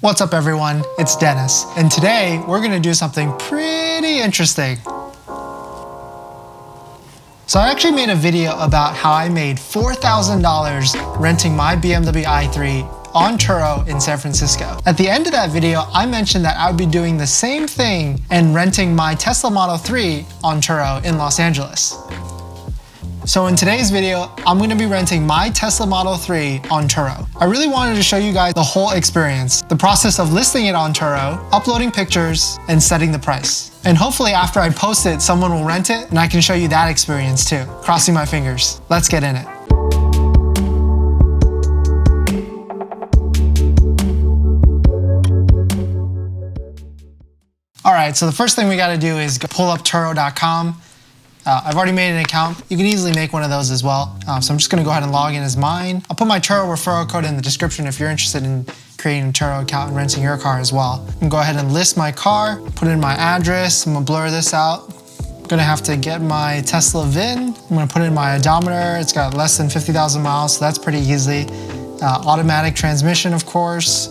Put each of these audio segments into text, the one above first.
What's up everyone, it's Dennis, and today we're gonna do something pretty interesting. So I actually made a video about how I made $4,000 renting my BMW i3 on Turo in San Francisco. At the end of that video, I mentioned that I would be doing the same thing and renting my Tesla Model 3 on Turo in Los Angeles. So in today's video, I'm gonna be renting my Tesla Model 3 on Turo. I really wanted to show you guys the whole experience, the process of listing it on Turo, uploading pictures, and setting the price. And hopefully after I post it, someone will rent it and I can show you that experience too. Crossing my fingers. Let's get in it. All right, so the first thing we gotta do is pull up Turo.com. I've already made an account. You can easily make one of those as well. So I'm just gonna go ahead and log in as mine. I'll put my Turo referral code in the description if you're interested in creating a Turo account and renting your car as well. I'm gonna go ahead and list my car, put in my address. I'm gonna blur this out. I'm gonna have to get my Tesla VIN. I'm gonna put in my odometer. It's got less than 50,000 miles, so that's pretty easy. Automatic transmission, of course.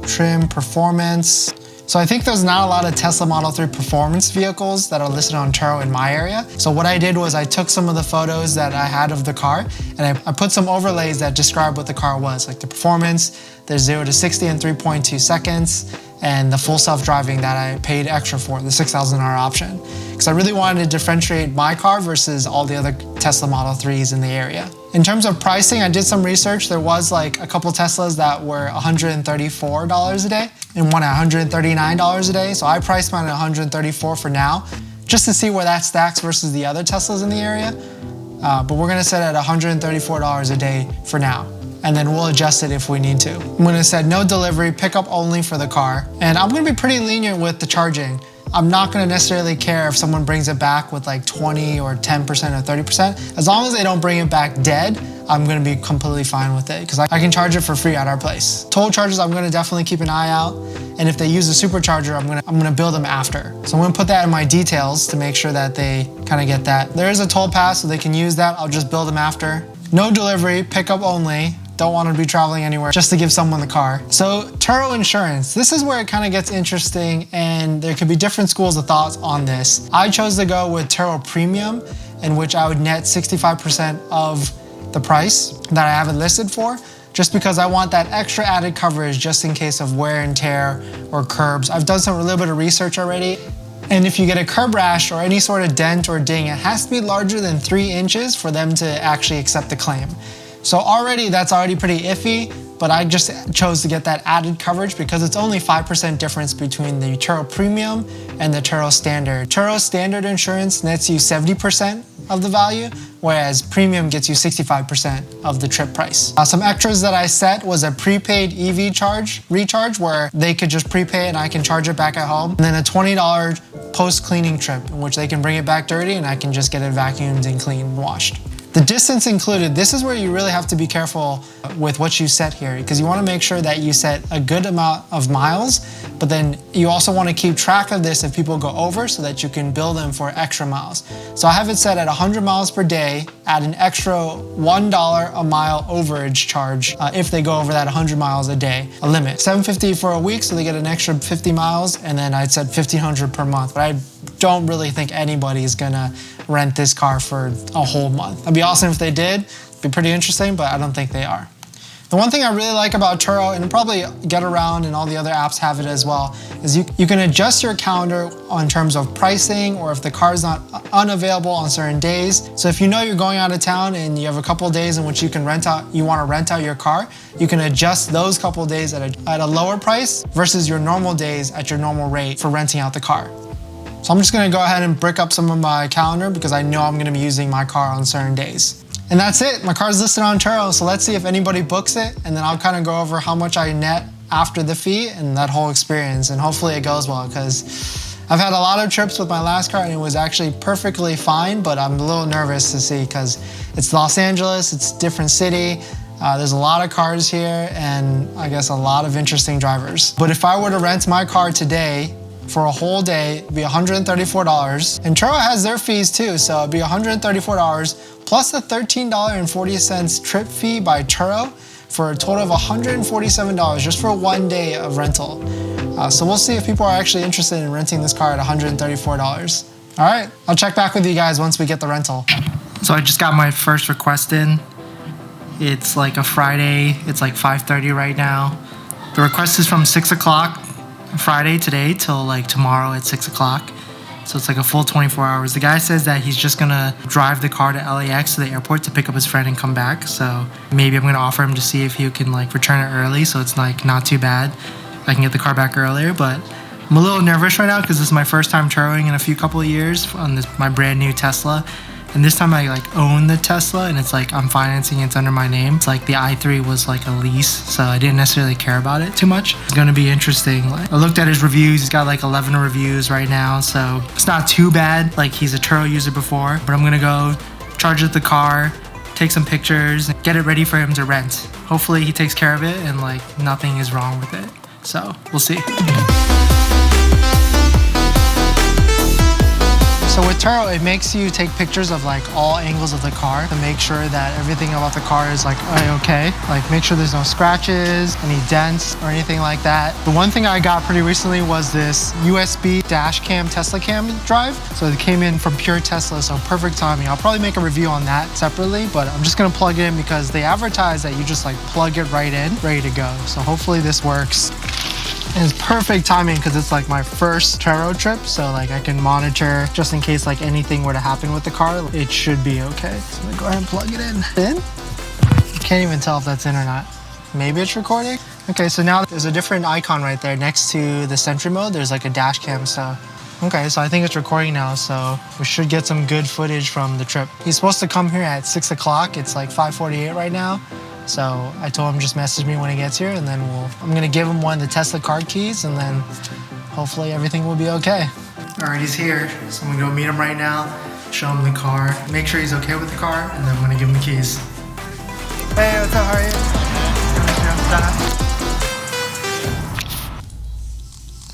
Trim, performance. So I think there's not a lot of Tesla Model 3 performance vehicles that are listed on Turo in my area. So what I did was I took some of the photos that I had of the car and I put some overlays that describe what the car was, like the performance, the 0 to 60 in 3.2 seconds, and the full self-driving that I paid extra for, the $6,000 option. Because I really wanted to differentiate my car versus all the other Tesla Model 3s in the area. In terms of pricing, I did some research. There was like a couple Teslas that were $134 a day and one at $139 a day. So I priced mine at $134 for now, just to see where that stacks versus the other Teslas in the area. But we're gonna set it at $134 a day for now. And then we'll adjust it if we need to. I'm gonna set no delivery, pickup only for the car. And I'm gonna be pretty lenient with the charging. I'm not gonna necessarily care if someone brings it back with like 20 or 10% or 30%. As long as they don't bring it back dead, I'm gonna be completely fine with it because I can charge it for free at our place. Toll charges, I'm gonna definitely keep an eye out. And if they use a supercharger, I'm gonna bill them after. So I'm gonna put that in my details to make sure that they kind of get that. There is a toll pass, so they can use that. I'll just bill them after. No delivery, pickup only. Don't want to be traveling anywhere just to give someone the car. So Turo insurance, this is where it kind of gets interesting and there could be different schools of thoughts on this. I chose to go with Turo Premium, in which I would net 65% of the price that I have it listed for, just because I want that extra added coverage just in case of wear and tear or curbs. I've done a little bit of research already. And if you get a curb rash or any sort of dent or ding, it has to be larger than 3 inches for them to actually accept the claim. So that's already pretty iffy, but I just chose to get that added coverage because it's only 5% difference between the Turo Premium and the Turo Standard. Turo Standard insurance nets you 70% of the value, whereas Premium gets you 65% of the trip price. Some extras that I set was a prepaid EV recharge, where they could just prepay it and I can charge it back at home. And then a $20 post-cleaning trip, in which they can bring it back dirty and I can just get it vacuumed and cleaned and washed. The distance included, this is where you really have to be careful with what you set here, because you want to make sure that you set a good amount of miles, but then you also want to keep track of this if people go over so that you can bill them for extra miles. So I have it set at 100 miles per day at an extra $1 a mile overage charge if they go over that 100 miles a day, a limit. $750 for a week, so they get an extra 50 miles, and then I'd set $1,500 per month. But I don't really think anybody is gonna rent this car for a whole month. It'd be awesome if they did, it'd be pretty interesting, but I don't think they are. The one thing I really like about Turo, and probably Get Around and all the other apps have it as well, is you can adjust your calendar in terms of pricing or if the car is not unavailable on certain days. So if you know you're going out of town and you have a couple of days in which you want to rent out your car, you can adjust those couple of days at a lower price versus your normal days at your normal rate for renting out the car. So I'm just gonna go ahead and brick up some of my calendar because I know I'm gonna be using my car on certain days. And that's it, my car's listed on Turo, so let's see if anybody books it, and then I'll kind of go over how much I net after the fee and that whole experience, and hopefully it goes well, because I've had a lot of trips with my last car and it was actually perfectly fine, but I'm a little nervous to see because it's Los Angeles, it's a different city, there's a lot of cars here, and I guess a lot of interesting drivers. But if I were to rent my car today, for a whole day, it'd be $134. And Turo has their fees too, so it'd be $134 plus a $13.40 trip fee by Turo, for a total of $147 just for 1 day of rental. So we'll see if people are actually interested in renting this car at $134. All right, I'll check back with you guys once we get the rental. So I just got my first request in. It's like a Friday, it's like 5:30 right now. The request is from 6 o'clock Friday today till like tomorrow at 6 o'clock. So it's like a full 24 hours. The guy says that he's just gonna drive the car to LAX to the airport to pick up his friend and come back. So maybe I'm gonna offer him to see if he can like return it early, so it's like not too bad. I can get the car back earlier, but I'm a little nervous right now because this is my first time Turoing in a couple of years on my brand new Tesla. And this time I like own the Tesla, and it's like I'm financing, it's under my name. It's like the i3 was like a lease, so I didn't necessarily care about it too much. It's gonna be interesting. Like, I looked at his reviews, he's got like 11 reviews right now, so it's not too bad. Like, he's a Turo user before, but I'm gonna go charge up the car, take some pictures, and get it ready for him to rent. Hopefully he takes care of it and like nothing is wrong with it. So we'll see. So with Turo, it makes you take pictures of like all angles of the car to make sure that everything about the car is like okay. Like, make sure there's no scratches, any dents or anything like that. The one thing I got pretty recently was this USB dash cam Tesla cam drive. So it came in from Pure Tesla, so perfect timing. I'll probably make a review on that separately, but I'm just gonna plug it in because they advertise that you just like plug it right in, ready to go. So hopefully this works. And it's perfect timing because it's like my first Turo trip, so like I can monitor just in case like anything were to happen with the car. It should be okay. So I'm gonna go ahead and plug it in. You can't even tell if that's in or not. Maybe it's recording. Okay, so now there's a different icon right there next to the Sentry mode. There's like a dash cam, so. Okay, so I think it's recording now, so we should get some good footage from the trip. He's supposed to come here at 6 o'clock. It's like 5:48 right now. So I told him just message me when he gets here, and then I'm gonna give him one of the Tesla card keys, and then hopefully everything will be okay. All right, he's here. So I'm gonna go meet him right now, show him the car, make sure he's okay with the car, and then I'm gonna give him the keys. Hey, what's up, how are you?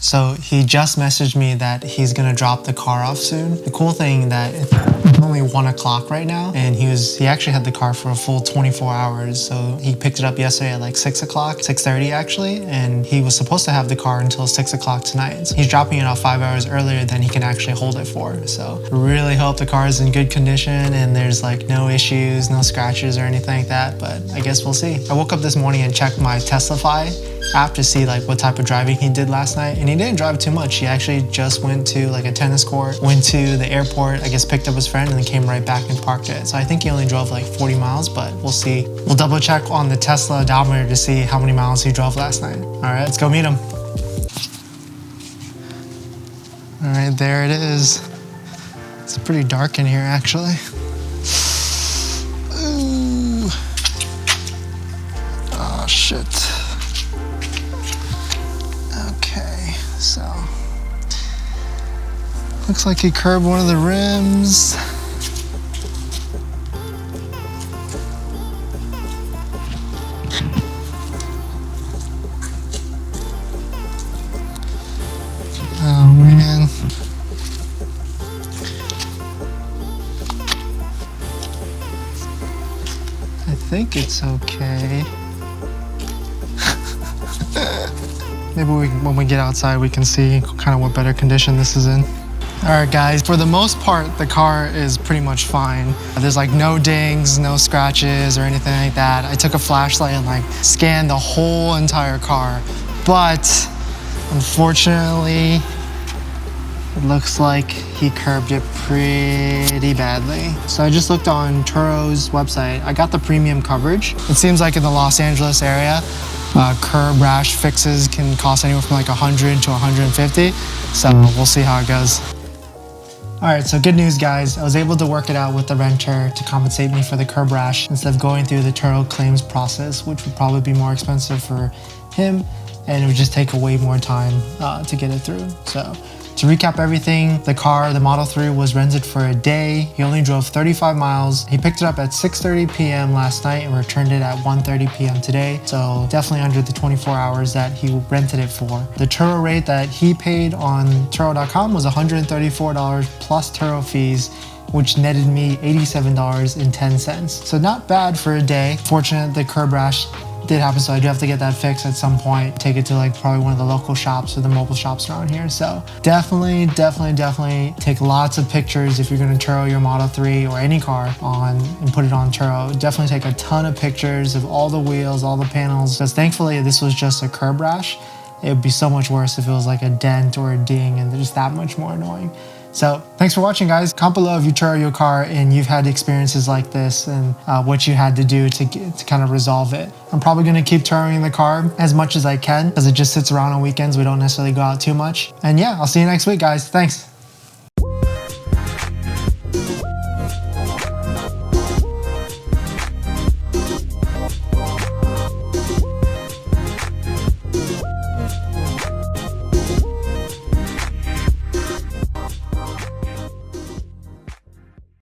So he just messaged me that he's gonna drop the car off soon. The cool thing that it's only 1 o'clock right now, and he actually had the car for a full 24 hours. So he picked it up yesterday at like 6 o'clock, 6:30 actually, and he was supposed to have the car until 6 o'clock tonight. So he's dropping it off 5 hours earlier than he can actually hold it for. So really hope the car is in good condition and there's like no issues, no scratches or anything like that, but I guess we'll see. I woke up this morning and checked my Teslafy app to see like what type of driving he did last night, and he didn't drive too much. He actually just went to like a tennis court, went to the airport, I guess picked up his friend, and then came right back and parked it. So I think he only drove like 40 miles, but we'll see. We'll double check on the Tesla odometer to see how many miles he drove last night. All right, let's go meet him. All right, there it is. It's pretty dark in here actually. Ooh. Oh shit. Okay, so looks like he curbed one of the rims. Oh man. I think it's okay. Maybe when we get outside, we can see kind of what better condition this is in. All right, guys, for the most part, the car is pretty much fine. There's like no dings, no scratches or anything like that. I took a flashlight and like scanned the whole entire car, but unfortunately, it looks like he curbed it pretty badly. So I just looked on Turo's website. I got the premium coverage. It seems like in the Los Angeles area, curb rash fixes can cost anywhere from like 100 to 150. So we'll see how it goes. All right, so good news, guys. I was able to work it out with the renter to compensate me for the curb rash instead of going through the Turo claims process, which would probably be more expensive for him, and it would just take way more time to get it through. So to recap everything, the car, the Model 3, was rented for a day. He only drove 35 miles. He picked it up at 6:30 p.m. last night and returned it at 1:30 p.m. today. So definitely under the 24 hours that he rented it for. The Turo rate that he paid on Turo.com was $134 plus Turo fees, which netted me $87.10. So not bad for a day. Fortunate the curb rash did happen, so I do have to get that fixed at some point. Take it to like probably one of the local shops or the mobile shops around here. So definitely take lots of pictures if you're gonna Turo your Model 3 or any car on and put it on Turo. Definitely take a ton of pictures of all the wheels, all the panels, because thankfully this was just a curb rash. It would be so much worse if it was like a dent or a ding, and just that much more annoying. So thanks for watching, guys. Comment below if you Turo your car and you've had experiences like this and what you had to do to kind of resolve it. I'm probably going to keep Turoing the car as much as I can because it just sits around on weekends. We don't necessarily go out too much. And yeah, I'll see you next week, guys. Thanks.